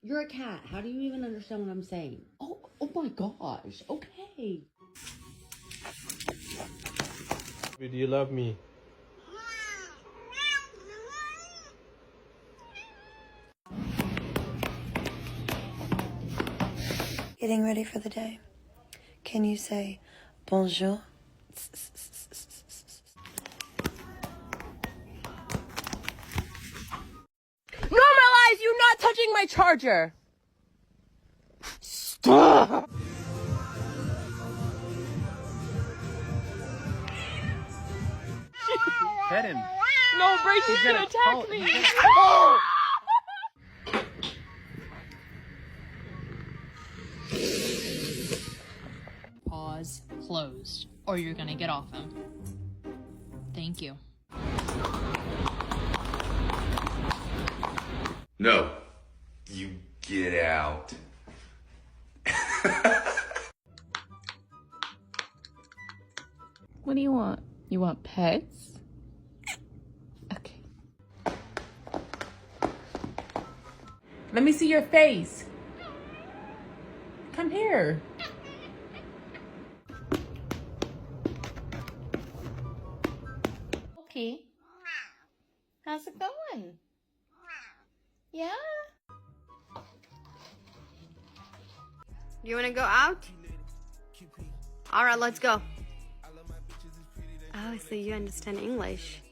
You're a cat. How do you even understand what I'm saying? Oh my gosh. Okay. Do you love me? Getting ready for the day. Can you say bonjour? Normalize you not touching my charger! Stop! Pet him. No, Bracey's gonna attack me! Pause, closed, or you're gonna get off him. Thank you. No, you get out. What do you want? You want pets? Okay. Let me see your face. Come here. Okay. How's it going? Yeah? You want to go out? All right, let's go. Oh, so you understand English.